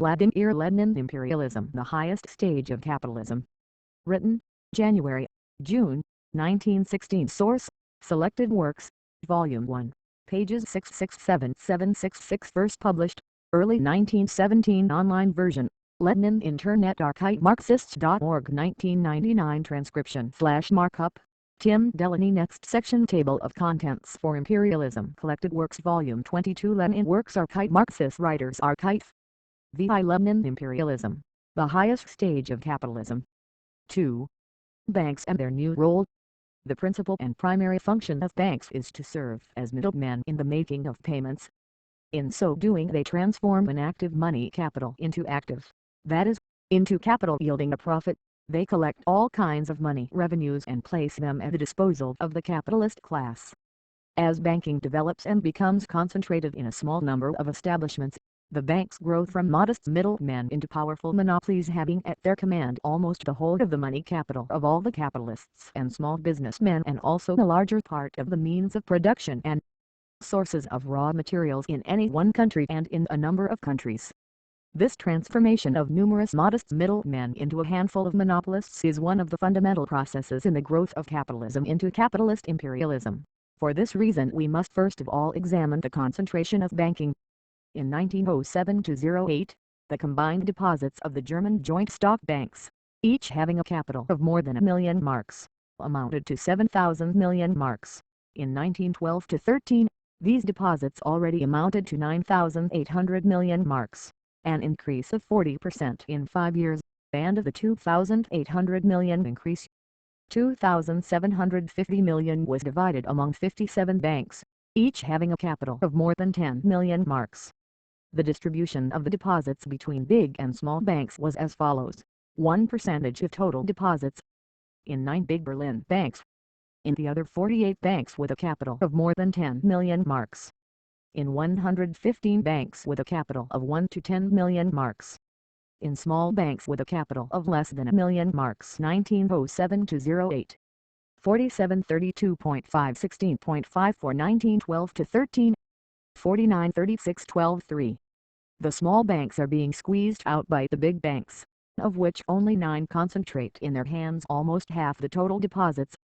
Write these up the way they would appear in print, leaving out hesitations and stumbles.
Vladimir Lenin Imperialism, the highest stage of capitalism. Written, January, June, 1916. Source, Selected Works, Volume 1, pages 667-766. First published, early 1917. Online version, Lenin Internet Archive. Marxists.org. 1999. Transcription / markup, Tim Delaney. Next section. Table of Contents for Imperialism. Collected Works Volume 22. Lenin Works Archive. Marxist Writers Archive. V.I. Lenin Imperialism, the highest stage of capitalism. 2. Banks and their new role. The principal and primary function of banks is to serve as middlemen in the making of payments. In so doing they transform inactive money capital into active, that is, into capital yielding a profit. They collect all kinds of money revenues and place them at the disposal of the capitalist class. As banking develops and becomes concentrated in a small number of establishments, the banks grow from modest middlemen into powerful monopolies, having at their command almost the whole of the money capital of all the capitalists and small businessmen, and also a larger part of the means of production and sources of raw materials in any one country and in a number of countries. This transformation of numerous modest middlemen into a handful of monopolists is one of the fundamental processes in the growth of capitalism into capitalist imperialism. For this reason we must first of all examine the concentration of banking. In 1907-08, the combined deposits of the German joint stock banks, each having a capital of more than 1,000,000 marks, amounted to 7,000 million marks. In 1912-13, these deposits already amounted to 9,800 million marks, an increase of 40% in 5 years, and of the 2,800 million increase, 2,750 million was divided among 57 banks, each having a capital of more than 10 million marks. The distribution of the deposits between big and small banks was as follows: 1% of total deposits in 9 big Berlin banks, in the other 48 banks with a capital of more than 10 million marks, in 115 banks with a capital of 1 to 10 million marks, in small banks with a capital of less than 1,000,000 marks. 1907-08, 47 32.5 16.54. 1912-13, 49 36 12 3. The small banks are being squeezed out by the big banks, of which only 9 concentrate in their hands almost half the total deposits.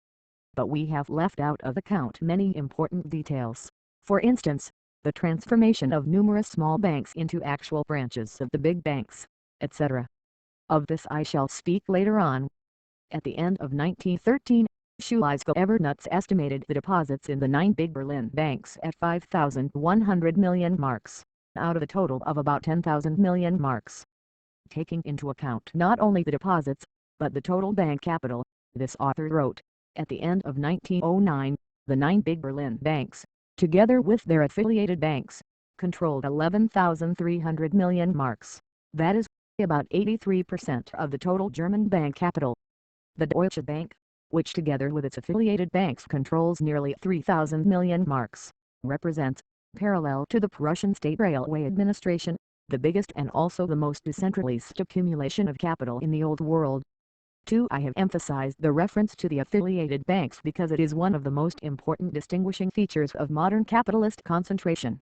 But we have left out of account many important details. For instance, the transformation of numerous small banks into actual branches of the big banks, etc. Of this I shall speak later on. At the end of 1913, Schulze-Evernuts estimated the deposits in the 9 big Berlin banks at 5,100 million marks, out of a total of about 10,000 million marks. Taking into account not only the deposits, but the total bank capital, this author wrote, at the end of 1909, the 9 big Berlin banks, together with their affiliated banks, controlled 11,300 million marks, that is, about 83% of the total German bank capital. The Deutsche Bank, which together with its affiliated banks controls nearly 3,000 million marks, represents, parallel to the Prussian State Railway Administration, the biggest and also the most decentralized accumulation of capital in the Old World. 2. I have emphasized the reference to the affiliated banks because it is one of the most important distinguishing features of modern capitalist concentration.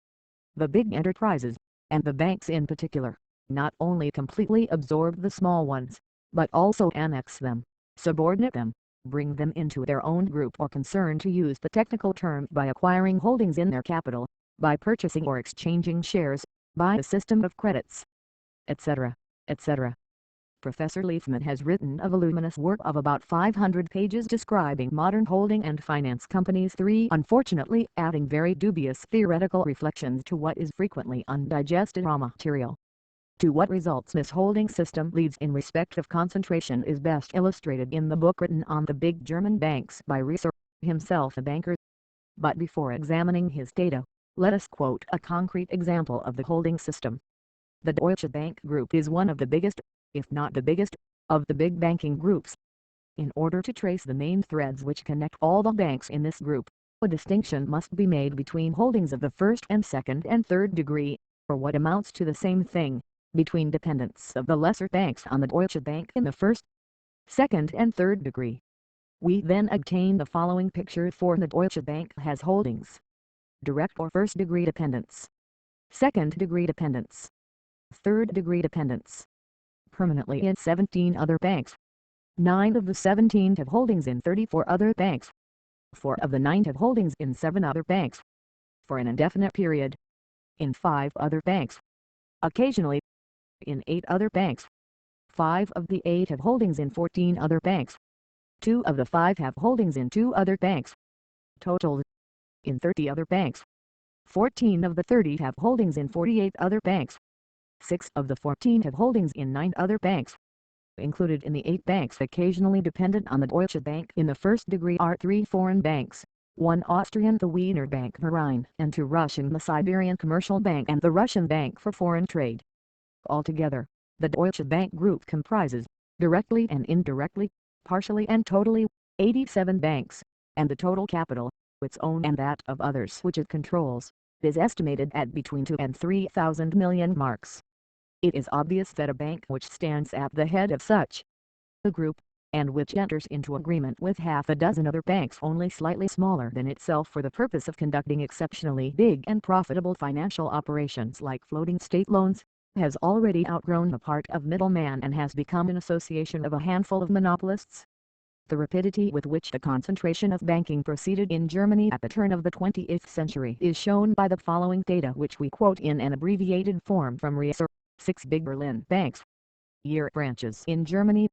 The big enterprises, and the banks in particular, not only completely absorb the small ones, but also annex them, subordinate them, bring them into their own group or concern, to use the technical term, by acquiring holdings in their capital, by purchasing or exchanging shares, by a system of credits, etc., etc. Professor Leifman has written a voluminous work of about 500 pages describing modern holding and finance companies. 3. Unfortunately, adding very dubious theoretical reflections to what is frequently undigested raw material. To what results this holding system leads in respect of concentration is best illustrated in the book written on the big German banks by Reser, himself a banker. But before examining his data, let us quote a concrete example of the holding system. The Deutsche Bank Group is one of the biggest, if not the biggest, of the big banking groups. In order to trace the main threads which connect all the banks in this group, a distinction must be made between holdings of the first and second and third degree, or what amounts to the same thing, between dependents of the lesser banks on the Deutsche Bank in the first, second and third degree. We then obtain the following picture: for the Deutsche Bank has holdings: direct or first degree dependents, second degree dependents, third-degree dependents permanently in 17 other banks. 9 of the 17 have holdings in 34 other banks. 4 of the 9 have holdings in 7 other banks for an indefinite period. In 5 other banks. Occasionally, in 8 other banks. 5 of the 8 have holdings in 14 other banks. 2 of the 5 have holdings in 2 other banks. Total, in 30 other banks. 14 of the 30 have holdings in 48 other banks. 6 of the 14 have holdings in 9 other banks. Included in the 8 banks occasionally dependent on the Deutsche Bank in the first degree are 3 foreign banks. 1 Austrian, the Wiener Bank Verein, and 2 Russian, the Siberian Commercial Bank and the Russian Bank for Foreign Trade. Altogether, the Deutsche Bank Group comprises, directly and indirectly, partially and totally, 87 banks, and the total capital, its own and that of others which it controls, is estimated at between 2 and 3,000 million marks. It is obvious that a bank which stands at the head of such a group, and which enters into agreement with half a dozen other banks only slightly smaller than itself for the purpose of conducting exceptionally big and profitable financial operations like floating state loans, has already outgrown the part of middleman and has become an association of a handful of monopolists. The rapidity with which the concentration of banking proceeded in Germany at the turn of the 20th century is shown by the following data which we quote in an abbreviated form from Research. 6 big Berlin banks. Year branches in Germany.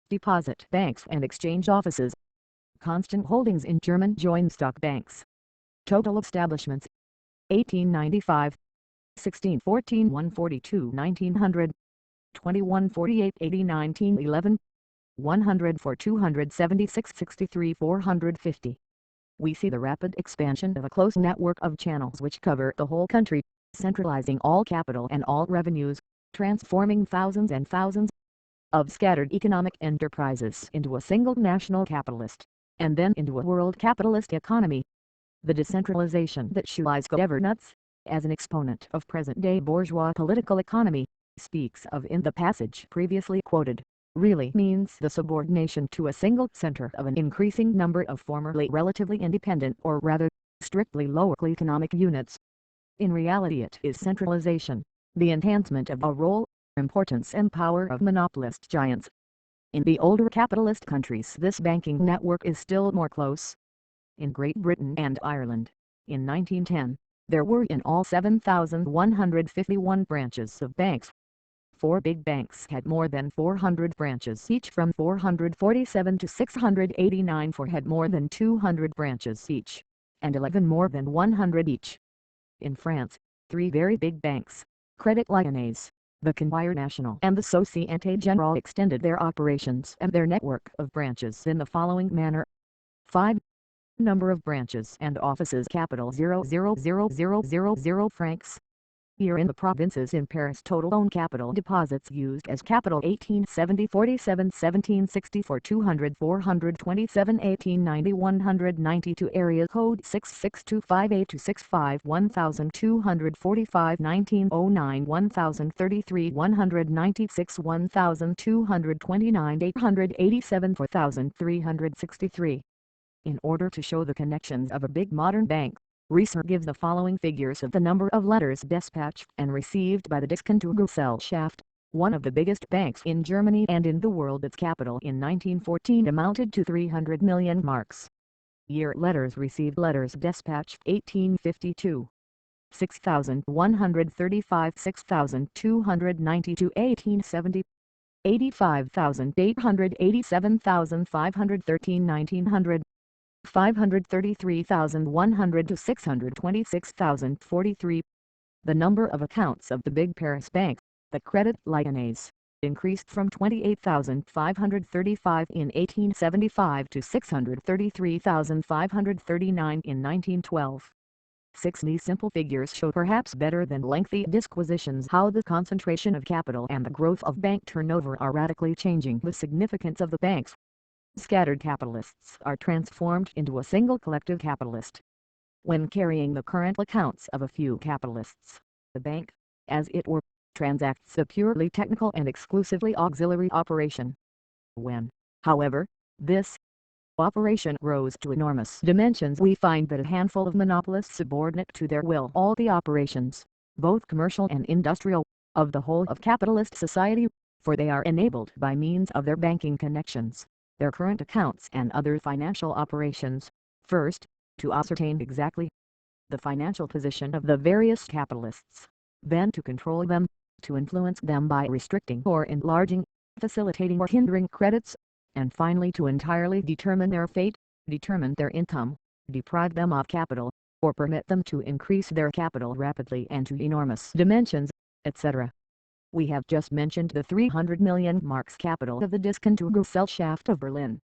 Deposit banks and exchange offices. Constant holdings in German joint stock banks. Total establishments. 1895. 1614 142 1900. 2148 80 1911. 104 276 63 450. We see the rapid expansion of a close network of channels which cover the whole country, centralizing all capital and all revenues, transforming thousands and thousands of scattered economic enterprises into a single national capitalist, and then into a world capitalist economy. The decentralization that Schleiermacher, as an exponent of present-day bourgeois political economy, speaks of in the passage previously quoted, really means the subordination to a single center of an increasing number of formerly relatively independent or rather, strictly local economic units. In reality it is centralization, the enhancement of a role, importance and power of monopolist giants. In the older capitalist countries this banking network is still more close. In Great Britain and Ireland, in 1910, there were in all 7,151 branches of banks. 4 big banks had more than 400 branches each from 447 to 689. 4 had more than 200 branches each, and 11 more than 100 each. In France, 3 very big banks, Crédit Lyonnais, the Caisse Nationale and the Société Générale extended their operations and their network of branches in the following manner. 5. Number of branches and offices capital 0,00000 francs. Year in the provinces in Paris total own capital deposits used as capital 1870 47 1764 200 427 1890 192 area code 66258 1245 1909 1033 196 1229 887 4363. In order to show the connections of a big modern bank, Research gives the following figures of the number of letters dispatched and received by the Diskontogesellschaft, one of the biggest banks in Germany and in the world. Its capital in 1914 amounted to 300 million marks. Year letters received letters dispatched 1852. 6,135 6,292 1870 85,887,513 1900 533,100 to 626,043. The number of accounts of the big Paris bank, the Crédit Lyonnais, increased from 28,535 in 1875 to 633,539 in 1912. 6. These simple figures show perhaps better than lengthy disquisitions how the concentration of capital and the growth of bank turnover are radically changing the significance of the banks. Scattered capitalists are transformed into a single collective capitalist. When carrying the current accounts of a few capitalists, the bank, as it were, transacts a purely technical and exclusively auxiliary operation. When, however, this operation grows to enormous dimensions, we find that a handful of monopolists subordinate to their will all the operations, both commercial and industrial, of the whole of capitalist society, for they are enabled by means of their banking connections, their current accounts and other financial operations, first, to ascertain exactly the financial position of the various capitalists, then to control them, to influence them by restricting or enlarging, facilitating or hindering credits, and finally to entirely determine their fate, determine their income, deprive them of capital, or permit them to increase their capital rapidly and to enormous dimensions, etc. We have just mentioned the 300 million marks capital of the Diskontogesellschaft of Berlin.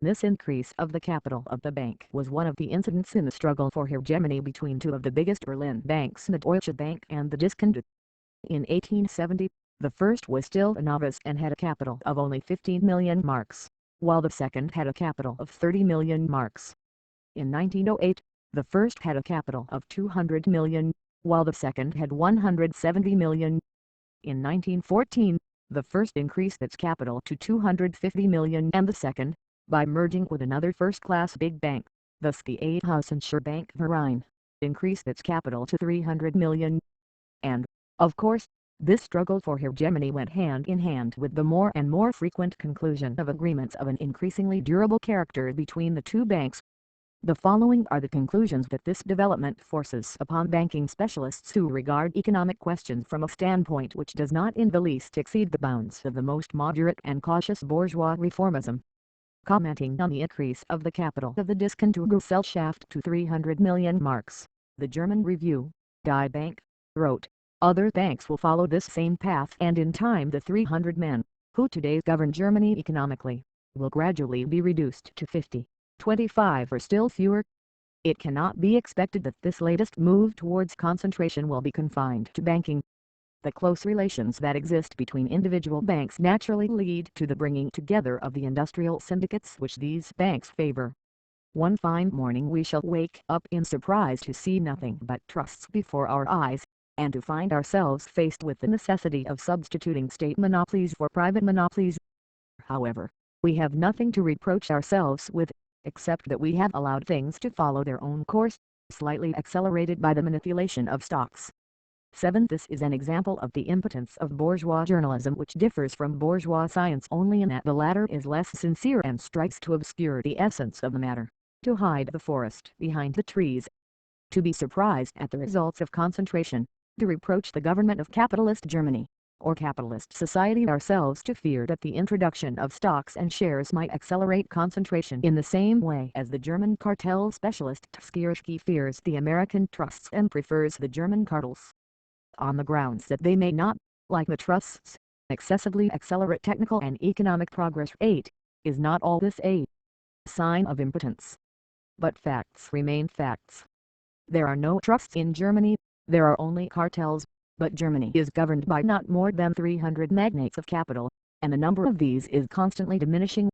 This increase of the capital of the bank was one of the incidents in the struggle for hegemony between two of the biggest Berlin banks, the Deutsche Bank and the Diskonto. In 1870, the first was still a novice and had a capital of only 15 million marks, while the second had a capital of 30 million marks. In 1908, the first had a capital of 200 million, while the second had 170 million. In 1914, the first increased its capital to 250 million and the second, by merging with another first-class big bank, thus the Hausenschere Bank Verein, increased its capital to 300 million. And, of course, this struggle for hegemony went hand in hand with the more and more frequent conclusion of agreements of an increasingly durable character between the two banks. The following are the conclusions that this development forces upon banking specialists who regard economic questions from a standpoint which does not in the least exceed the bounds of the most moderate and cautious bourgeois reformism. Commenting on the increase of the capital of the Diskontogesellschaft to 300 million marks, the German Review, Die Bank, wrote, "Other banks will follow this same path and in time the 300 men, who today govern Germany economically, will gradually be reduced to 50, 25 or still fewer. It cannot be expected that this latest move towards concentration will be confined to banking. The close relations that exist between individual banks naturally lead to the bringing together of the industrial syndicates which these banks favor. One fine morning we shall wake up in surprise to see nothing but trusts before our eyes, and to find ourselves faced with the necessity of substituting state monopolies for private monopolies. However, we have nothing to reproach ourselves with, except that we have allowed things to follow their own course, slightly accelerated by the manipulation of stocks. 7. This is an example of the impotence of bourgeois journalism, which differs from bourgeois science only in that the latter is less sincere and strives to obscure the essence of the matter, to hide the forest behind the trees. To be surprised at the results of concentration, to reproach the government of capitalist Germany, or capitalist society ourselves, to fear that the introduction of stocks and shares might accelerate concentration in the same way as the German cartel specialist Tskierski fears the American trusts and prefers the German cartels, on the grounds that they may not, like the trusts, excessively accelerate technical and economic progress. 8. Is not all this a sign of impotence? But facts remain facts. There are no trusts in Germany, there are only cartels, but Germany is governed by not more than 300 magnates of capital, and the number of these is constantly diminishing.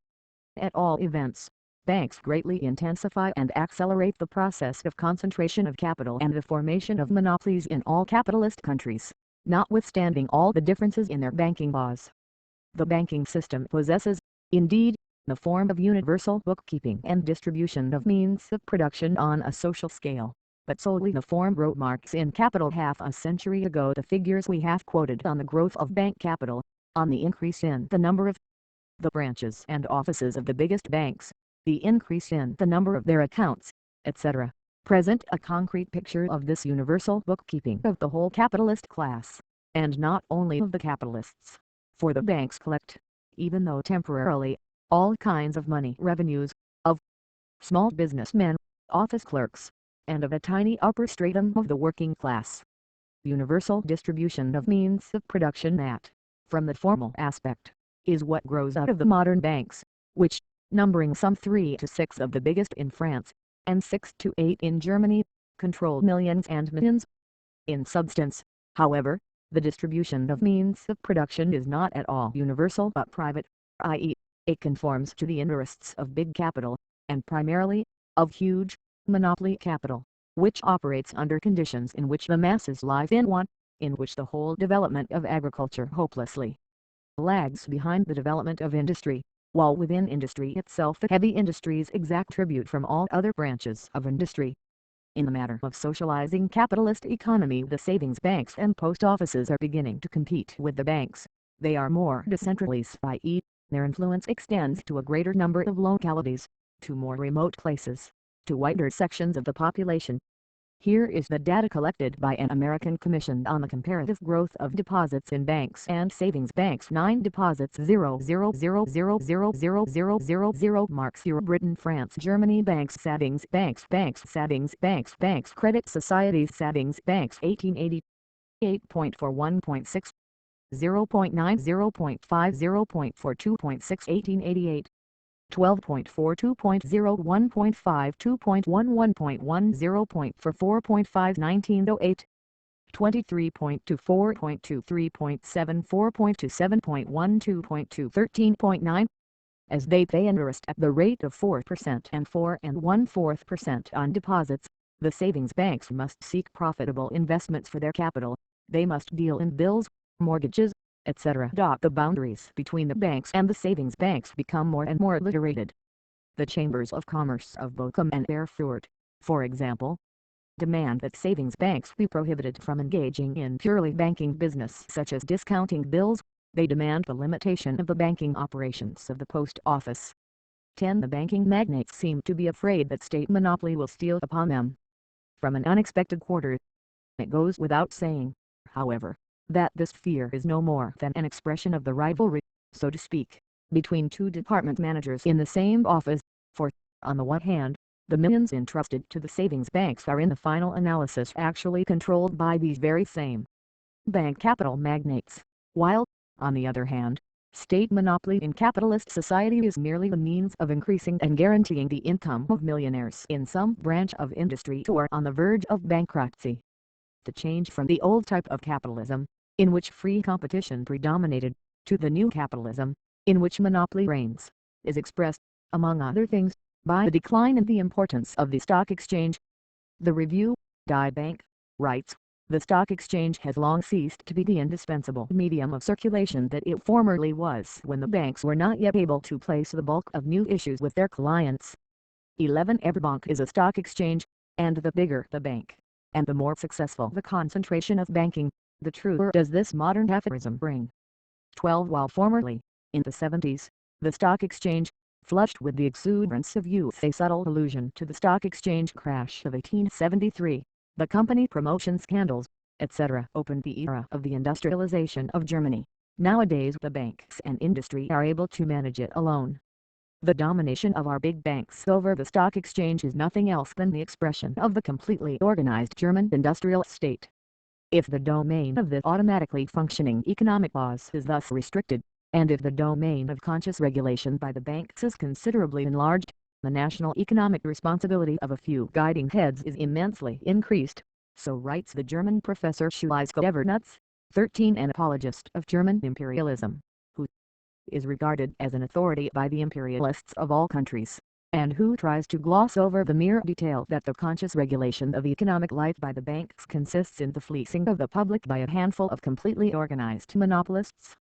At all events, banks greatly intensify and accelerate the process of concentration of capital and the formation of monopolies in all capitalist countries, notwithstanding all the differences in their banking laws. The banking system possesses, indeed, the form of universal bookkeeping and distribution of means of production on a social scale, but solely the form wrote marks in capital. Half a century ago the figures we have quoted on the growth of bank capital, on the increase in the number of the branches and offices of the biggest banks, the increase in the number of their accounts, etc., present a concrete picture of this universal bookkeeping of the whole capitalist class, and not only of the capitalists, for the banks collect, even though temporarily, all kinds of money revenues, of small businessmen, office clerks, and of a tiny upper stratum of the working class. Universal distribution of means of production that, from the formal aspect, is what grows out of the modern banks, which, numbering some 3 to 6 of the biggest in France, and 6 to 8 in Germany, control millions and millions. In substance, however, the distribution of means of production is not at all universal but private, i.e., it conforms to the interests of big capital, and primarily, of huge, monopoly capital, which operates under conditions in which the masses lie in want, in which the whole development of agriculture hopelessly lags behind the development of industry, while within industry itself the heavy industries exact tribute from all other branches of industry. In the matter of socializing capitalist economy, the savings banks and post offices are beginning to compete with the banks. They are more decentralized, i.e., their influence extends to a greater number of localities, to more remote places, to wider sections of the population. Here is the data collected by an American Commission on the comparative growth of deposits in banks and savings banks. 9 deposits 0,000,000,000 marks Euro Britain France Germany banks savings banks credit societies savings banks 1880 8.41.6 0.9 0.5 0.42.6 1888 12.42.01.5 2.11.1 0.44.5 1908 23.24.2 3.74.2 7.12.2 13.9 as they pay interest at the rate of 4% and 4 1/4% on deposits. The savings banks must seek profitable investments for their capital. They must deal in bills, mortgages, etc. The boundaries between the banks and the savings banks become more and more obliterated. The chambers of commerce of Bochum and Erfurt, for example, demand that savings banks be prohibited from engaging in purely banking business such as discounting bills. They demand the limitation of the banking operations of the post office. 10. The banking magnates seem to be afraid that state monopoly will steal upon them from an unexpected quarter. It goes without saying, however, that this fear is no more than an expression of the rivalry, so to speak, between two department managers in the same office, for, on the one hand, the millions entrusted to the savings banks are in the final analysis actually controlled by these very same bank capital magnates, while, on the other hand, state monopoly in capitalist society is merely the means of increasing and guaranteeing the income of millionaires in some branch of industry who are on the verge of bankruptcy. To change from the old type of capitalism, in which free competition predominated, to the new capitalism, in which monopoly reigns, is expressed, among other things, by the decline in the importance of the stock exchange. The Review, Die Bank, writes, the stock exchange has long ceased to be the indispensable medium of circulation that it formerly was when the banks were not yet able to place the bulk of new issues with their clients. 11. Every bank is a stock exchange, and the bigger the bank, and the more successful the concentration of banking, the truer does this modern aphorism ring. 12. While formerly, in the 70s, the stock exchange, flushed with the exuberance of youth, a subtle allusion to the stock exchange crash of 1873, the company promotion scandals, etc. opened the era of the industrialization of Germany. Nowadays the banks and industry are able to manage it alone. The domination of our big banks over the stock exchange is nothing else than the expression of the completely organized German industrial state. If the domain of this automatically functioning economic laws is thus restricted, and if the domain of conscious regulation by the banks is considerably enlarged, the national economic responsibility of a few guiding heads is immensely increased. So writes the German professor Schleisko-Evernutz, 13, an apologist of German imperialism, who is regarded as an authority by the imperialists of all countries, and who tries to gloss over the mere detail that the conscious regulation of economic life by the banks consists in the fleecing of the public by a handful of completely organized monopolists.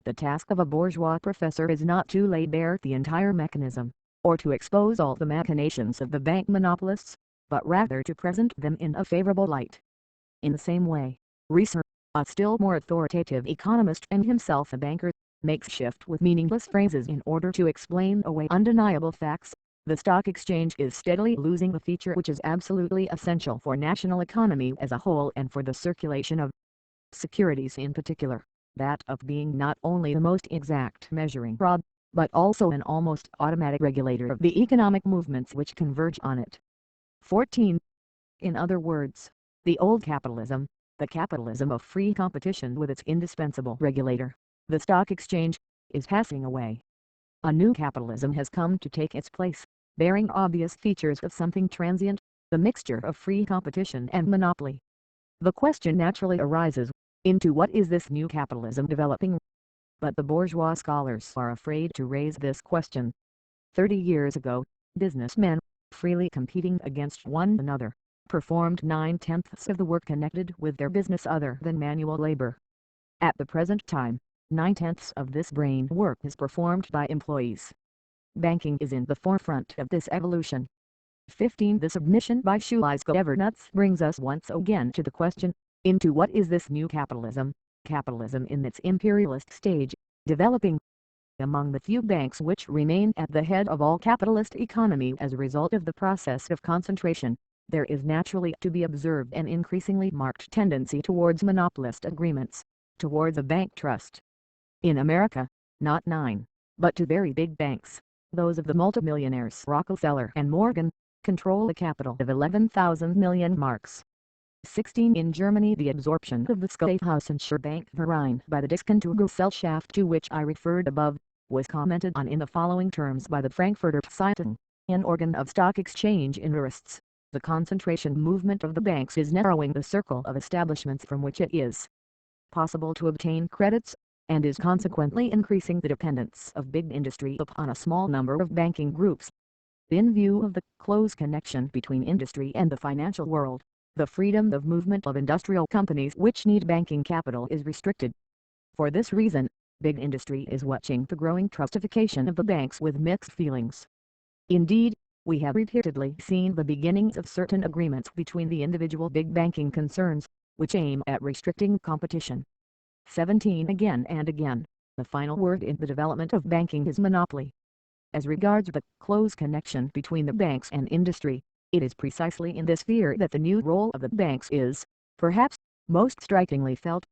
The task of a bourgeois professor is not to lay bare the entire mechanism, or to expose all the machinations of the bank monopolists, but rather to present them in a favorable light. In the same way, Research, a still more authoritative economist and himself a banker, makes shift with meaningless phrases in order to explain away undeniable facts. The stock exchange is steadily losing the feature which is absolutely essential for national economy as a whole and for the circulation of securities in particular, that of being not only the most exact measuring rod, but also an almost automatic regulator of the economic movements which converge on it. 14. In other words, the old capitalism, the capitalism of free competition with its indispensable regulator, the stock exchange, is passing away. A new capitalism has come to take its place, bearing obvious features of something transient, the mixture of free competition and monopoly. The question naturally arises, into what is this new capitalism developing? But the bourgeois scholars are afraid to raise this question. 30 years ago, businessmen, freely competing against one another, performed 9/10 of the work connected with their business other than manual labor. At the present time, 9/10 of this brain work is performed by employees. Banking is in the forefront of this evolution. 15. The submission by Shoelasko Evernuts brings us once again to the question, into what is this new capitalism? Capitalism in its imperialist stage, developing. Among the few banks which remain at the head of all capitalist economy as a result of the process of concentration, there is naturally to be observed an increasingly marked tendency towards monopolist agreements, towards a bank trust. In America, not 9, but 2 very big banks, those of the multimillionaires Rockefeller and Morgan, control a capital of 11,000 million marks. 16. In Germany, the absorption of the Schaffhausen Bank Verein by the Diskontogesellschaft to which I referred above, was commented on in the following terms by the Frankfurter Zeitung, an organ of stock exchange interests. The concentration movement of the banks is narrowing the circle of establishments from which it is possible to obtain credits, and is consequently increasing the dependence of big industry upon a small number of banking groups. In view of the close connection between industry and the financial world, the freedom of movement of industrial companies which need banking capital is restricted. For this reason, big industry is watching the growing trustification of the banks with mixed feelings. Indeed, we have repeatedly seen the beginnings of certain agreements between the individual big banking concerns, which aim at restricting competition. 17. Again and again, the final word in the development of banking is monopoly. As regards the close connection between the banks and industry, it is precisely in this sphere that the new role of the banks is, perhaps, most strikingly felt.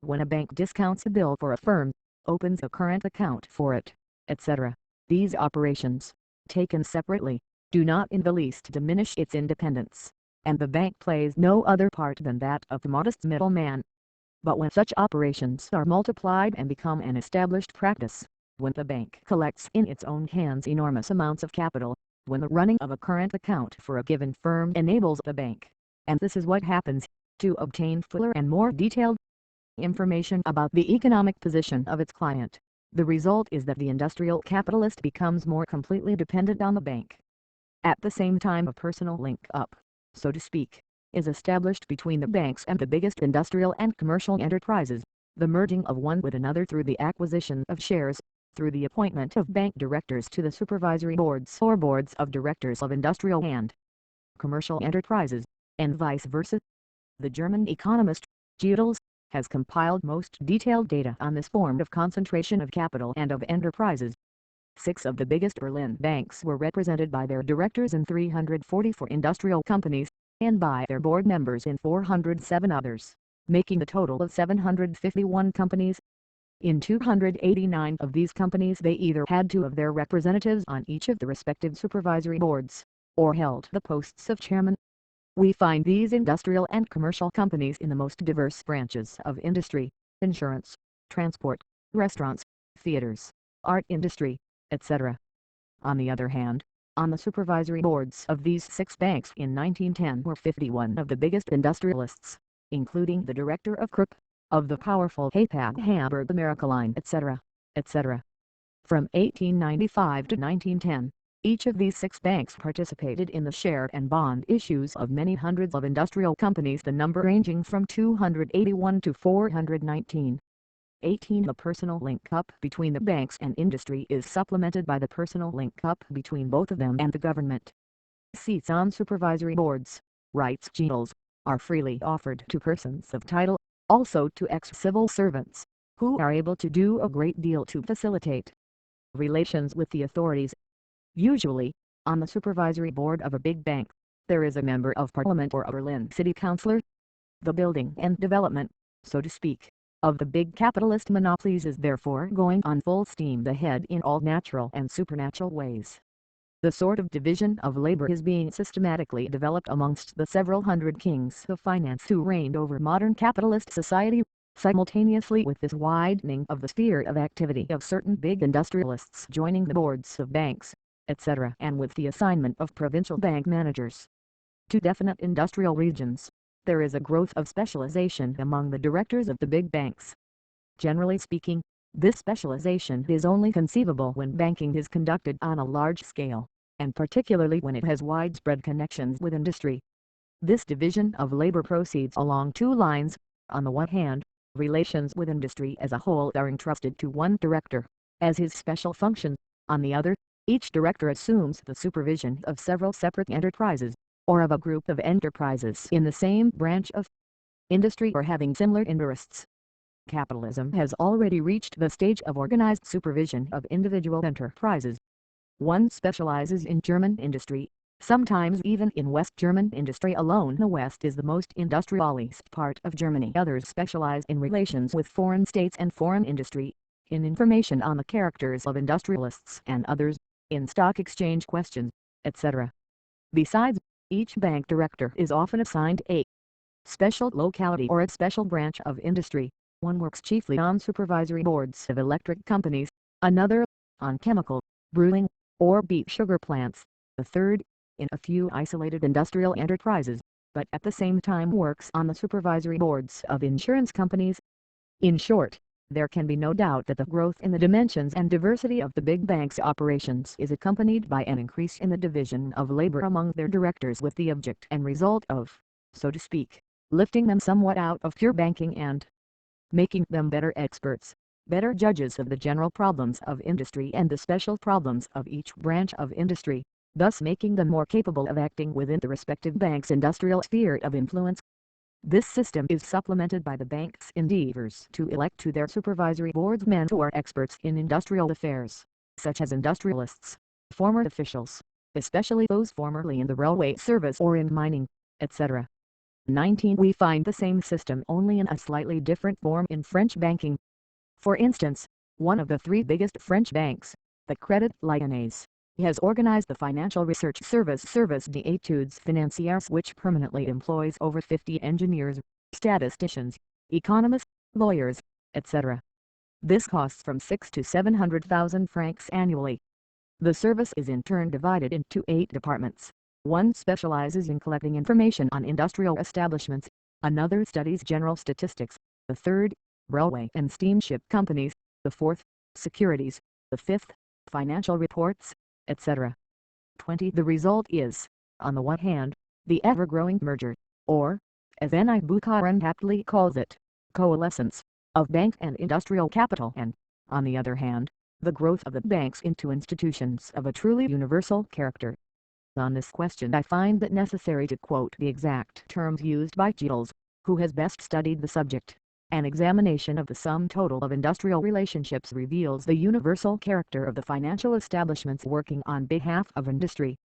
When a bank discounts a bill for a firm, opens a current account for it, etc., these operations, taken separately, do not in the least diminish its independence, and the bank plays no other part than that of the modest middleman. But when such operations are multiplied and become an established practice, when the bank collects in its own hands enormous amounts of capital, when the running of a current account for a given firm enables the bank, and this is what happens, to obtain fuller and more detailed information about the economic position of its client, the result is that the industrial capitalist becomes more completely dependent on the bank. At the same time a personal link-up, so to speak, is established between the banks and the biggest industrial and commercial enterprises, the merging of one with another through the acquisition of shares, through the appointment of bank directors to the supervisory boards or boards of directors of industrial and commercial enterprises, and vice versa. The German economist, Giedels, has compiled most detailed data on this form of concentration of capital and of enterprises. 6 of the biggest Berlin banks were represented by their directors in 344 industrial companies, and by their board members in 407 others, making a total of 751 companies. In 289 of these companies they either had 2 of their representatives on each of the respective supervisory boards, or held the posts of chairman. We find these industrial and commercial companies in the most diverse branches of industry, insurance, transport, restaurants, theaters, art industry, etc. On the other hand, on the supervisory boards of these 6 banks in 1910 were 51 of the biggest industrialists, including the director of Krupp, of the powerful Hapag Hamburg America Line, etc., etc. From 1895 to 1910, each of these 6 banks participated in the share and bond issues of many hundreds of industrial companies, the number ranging from 281 to 419. 18. The personal link-up between the banks and industry is supplemented by the personal link-up between both of them and the government. Seats on supervisory boards, writes Giedels, are freely offered to persons of title, also to ex-civil servants, who are able to do a great deal to facilitate relations with the authorities. Usually, on the supervisory board of a big bank, there is a member of parliament or a Berlin city councillor. The building and development, so to speak, of the big capitalist monopolies is therefore going on full steam ahead in all natural and supernatural ways. The sort of division of labor is being systematically developed amongst the several hundred kings of finance who reigned over modern capitalist society, simultaneously with this widening of the sphere of activity of certain big industrialists joining the boards of banks, etc., and with the assignment of provincial bank managers to definite industrial regions. There is a growth of specialization among the directors of the big banks. Generally speaking, this specialization is only conceivable when banking is conducted on a large scale, and particularly when it has widespread connections with industry. This division of labor proceeds along 2 lines. On the one hand, relations with industry as a whole are entrusted to one director, as his special function. On the other, Each director assumes the supervision of several separate enterprises, or of a group of enterprises in the same branch of industry or having similar interests. Capitalism has already reached the stage of organized supervision of individual enterprises. One specializes in German industry, sometimes even in West German industry alone. The West is the most industrialized part of Germany. Others specialize in relations with foreign states and foreign industry, in information on the characters of industrialists and others, in stock exchange questions, etc. Besides, each bank director is often assigned a special locality or a special branch of industry. One works chiefly on supervisory boards of electric companies, another on chemical, brewing, or beet sugar plants, the third in a few isolated industrial enterprises, but at the same time works on the supervisory boards of insurance companies. In short, there can be no doubt that the growth in the dimensions and diversity of the big banks' operations is accompanied by an increase in the division of labor among their directors, with the object and result of, so to speak, lifting them somewhat out of pure banking and making them better experts, better judges of the general problems of industry and the special problems of each branch of industry, thus making them more capable of acting within the respective bank's industrial sphere of influence. This system is supplemented by the bank's endeavors to elect to their supervisory boards men who are experts in industrial affairs, such as industrialists, former officials, especially those formerly in the railway service or in mining, etc. 19. We find the same system only in a slightly different form in French banking. For instance, one of the three biggest French banks, the Crédit Lyonnais, has organized the Financial Research Service d'études financières, which permanently employs over 50 engineers, statisticians, economists, lawyers, etc. This costs from 6 to 700,000 francs annually. The service is in turn divided into 8 departments. One specializes in collecting information on industrial establishments, another studies general statistics, the third, railway and steamship companies, the fourth, securities, the fifth, financial reports, etc. 20. The result is, on the one hand, the ever-growing merger, or, as N.I. Bukharin aptly calls it, coalescence, of bank and industrial capital, and, on the other hand, the growth of the banks into institutions of a truly universal character. On this question I find it necessary to quote the exact terms used by Gilles, who has best studied the subject. An examination of the sum total of industrial relationships reveals the universal character of the financial establishments working on behalf of industry.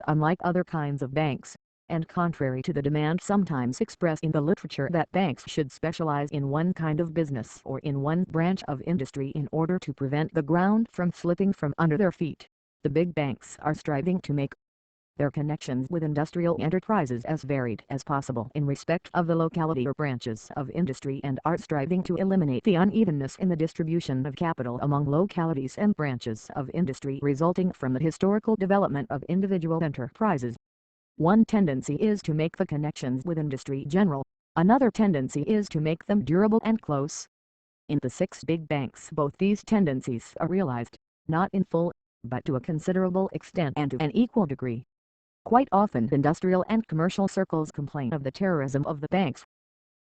Unlike other kinds of banks, and contrary to the demand sometimes expressed in the literature that banks should specialize in one kind of business or in one branch of industry in order to prevent the ground from slipping from under their feet, the big banks are striving to make their connections with industrial enterprises as varied as possible in respect of the locality or branches of industry, and are striving to eliminate the unevenness in the distribution of capital among localities and branches of industry resulting from the historical development of individual enterprises. One tendency is to make the connections with industry general, another tendency is to make them durable and close. In the 6 big banks both these tendencies are realized, not in full, but to a considerable extent and to an equal degree. Quite often industrial and commercial circles complain of the terrorism of the banks,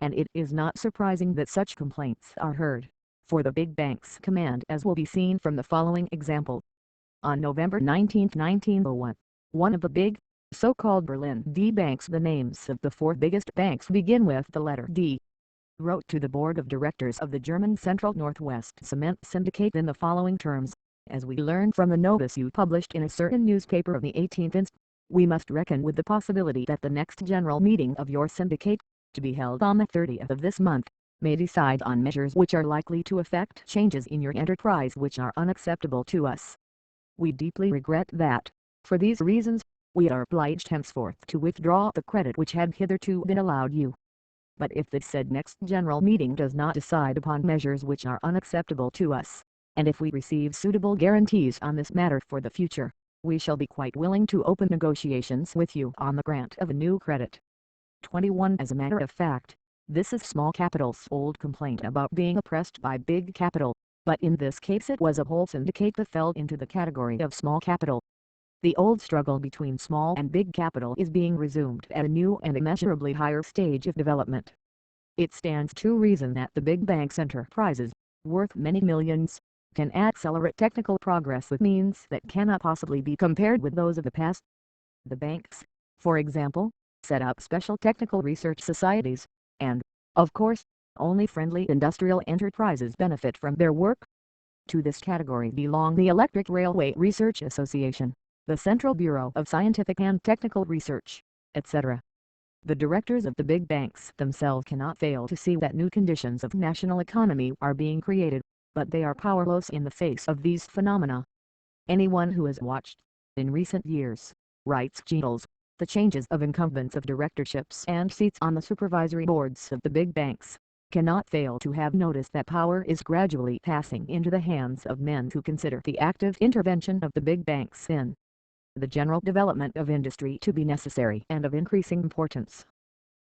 and it is not surprising that such complaints are heard, for the big banks command, as will be seen from the following example. On November 19, 1901, one of the big, so-called Berlin D banks, the names of the 4 biggest banks begin with the letter D, wrote to the board of directors of the German Central Northwest Cement Syndicate in the following terms: as we learn from the notice you published in a certain newspaper of the 18th inst., we must reckon with the possibility that the next general meeting of your syndicate, to be held on the 30th of this month, may decide on measures which are likely to effect changes in your enterprise which are unacceptable to us. We deeply regret that, for these reasons, we are obliged henceforth to withdraw the credit which had hitherto been allowed you. But if the said next general meeting does not decide upon measures which are unacceptable to us, and if we receive suitable guarantees on this matter for the future, we shall be quite willing to open negotiations with you on the grant of a new credit. 21. As a matter of fact, this is small capital's old complaint about being oppressed by big capital, but in this case it was a whole syndicate that fell into the category of small capital. The old struggle between small and big capital is being resumed at a new and immeasurably higher stage of development. It stands to reason that the big banks' enterprises, worth many millions, can accelerate technical progress with means that cannot possibly be compared with those of the past. The banks, for example, set up special technical research societies, and, of course, only friendly industrial enterprises benefit from their work. To this category belong the Electric Railway Research Association, the Central Bureau of Scientific and Technical Research, etc. The directors of the big banks themselves cannot fail to see that new conditions of national economy are being created, but they are powerless in the face of these phenomena. Anyone who has watched, in recent years, writes Gittels, the changes of incumbents of directorships and seats on the supervisory boards of the big banks, cannot fail to have noticed that power is gradually passing into the hands of men who consider the active intervention of the big banks in the general development of industry to be necessary and of increasing importance.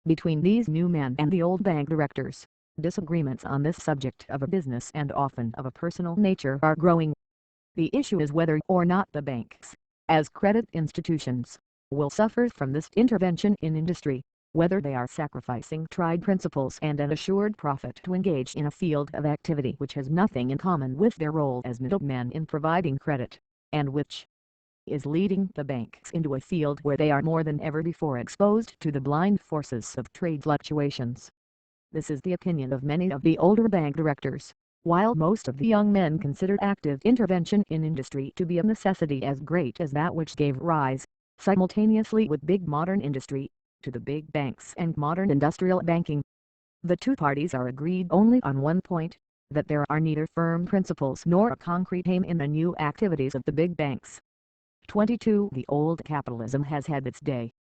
Between these new men and the old bank directors, disagreements on this subject of a business and often of a personal nature are growing. The issue is whether or not the banks, as credit institutions, will suffer from this intervention in industry, whether they are sacrificing tried principles and an assured profit to engage in a field of activity which has nothing in common with their role as middlemen in providing credit, and which is leading the banks into a field where they are more than ever before exposed to the blind forces of trade fluctuations. This is the opinion of many of the older bank directors, while most of the young men consider active intervention in industry to be a necessity as great as that which gave rise, simultaneously with big modern industry, to the big banks and modern industrial banking. The two parties are agreed only on one point, that there are neither firm principles nor a concrete aim in the new activities of the big banks. 22. The old capitalism has had its day.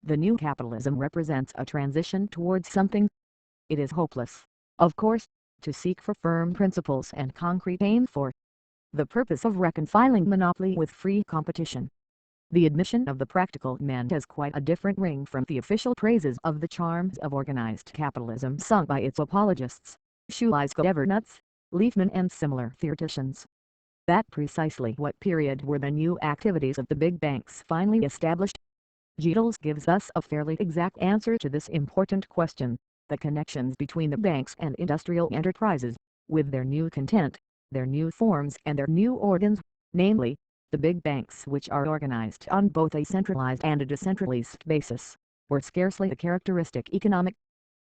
The new capitalism represents a transition towards something. It is hopeless, of course, to seek for firm principles and concrete aim for the purpose of reconciling monopoly with free competition. The admission of the practical men has quite a different ring from the official praises of the charms of organized capitalism sung by its apologists, Schulze-Evernuts, Leifman and similar theoreticians. At precisely what period were the new activities of the big banks finally established? Gittels gives us a fairly exact answer to this important question. The connections between the banks and industrial enterprises, with their new content, their new forms and their new organs, namely, the big banks which are organized on both a centralized and a decentralized basis, were scarcely a characteristic economic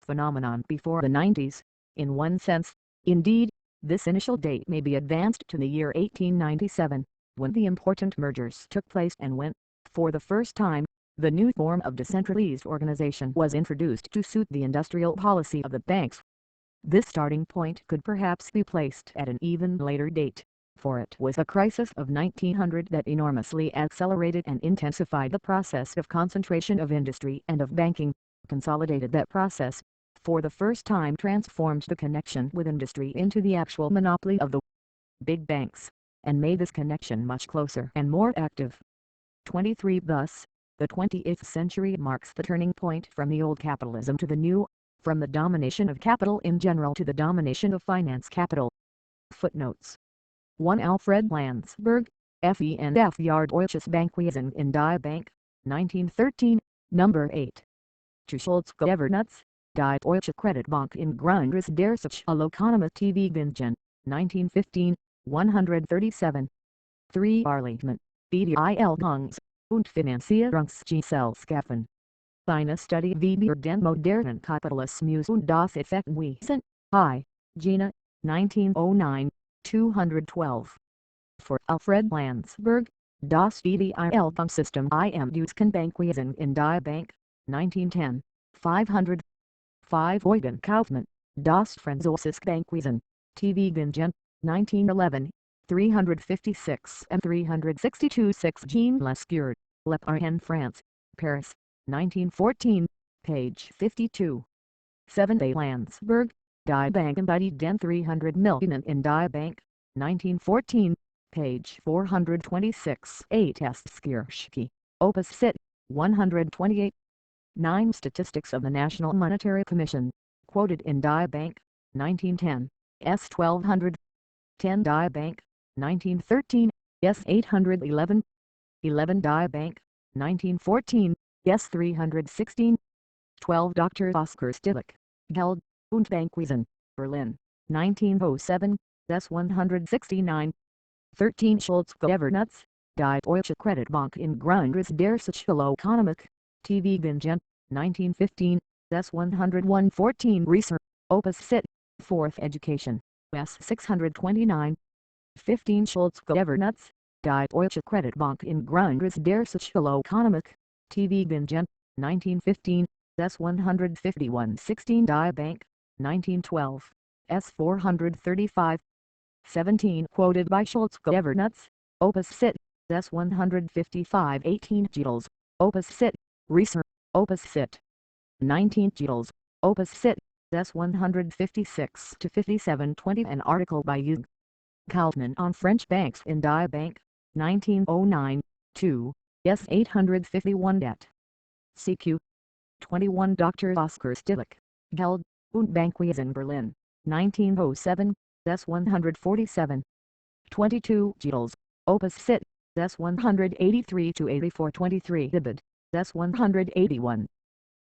phenomenon before the 90s, in one sense, indeed. This initial date may be advanced to the year 1897, when the important mergers took place and when, for the first time, the new form of decentralized organization was introduced to suit the industrial policy of the banks. This starting point could perhaps be placed at an even later date, for it was a crisis of 1900 that enormously accelerated and intensified the process of concentration of industry and of banking, consolidated that process, for the first time transformed the connection with industry into the actual monopoly of the big banks, and made this connection much closer and more active. 23. Thus, the 20th century marks the turning point from the old capitalism to the new, from the domination of capital in general to the domination of finance capital. Footnotes 1. Alfred Landsberg, F.E. and F. Yard Deutsches Bankwesen in Die Bank, 1913, No. 8. To Schulze-Evernuts, Die Deutsche Kreditbank in Grundriss der Sozialökonomie, 1915, 137. 3. Barleyman, Beteiligungs- und Finanzierungsgesellschaften. Eine Studie über den modernen Kapitalismus und das Effektwesen, I. Jena, 1909, 212. For Alfred Landsberg, Das Beteiligungs-System im Deutschen Bankwesen in Die Bank, 1910, 500. 5. Eugen Kaufmann, Das Französische Bankwesen, Tübingen, 1911, 356 and 362. 6. Jean Lescure, Le Parent France, Paris, 1914, page 52. 7. A. Landsberg, Die Bank embodied den 300 million in Die Bank, 1914, page 426. 8. Skirschke, Opus Cit, 128. 9. Statistics of the National Monetary Commission, quoted in Die Bank, 1910, S. 1200. 10. Die Bank, 1913, S. 811. 11. Die Bank, 1914, S. 316. 12. Dr. Oskar Stivic, Geld und Bankwesen, Berlin, 1907, S169. 13 Schultz Governance, Die Deutsche Kreditbank in Grundriss der Sozialökonomik, TV Bingen, 1915, S101. 14 Research, Opus Sit, 4th Education, S629. 15 Schultz Governance, Die Deutsche Kreditbank in Grundriss der Sozialökonomik, TV Bingen, 1915, S151. 16 Die Bank, 1912, S435. 17 Quoted by Schultz Governance, Opus Sit, S155. 18 Gilles, Opus Sit, Research, Opus Sit. 19 Gilles, Opus Sit, S156 to 57. 20 An article by Hugues Kaltmann on French banks in Die Bank, 1909, 2, S851 det. CQ. 21 Dr. Oskar Stilick, Geld und Bankwesen Berlin, 1907, S147. 22 Gilles, Opus Sit, S183 to 84. 23 Ibid, S181.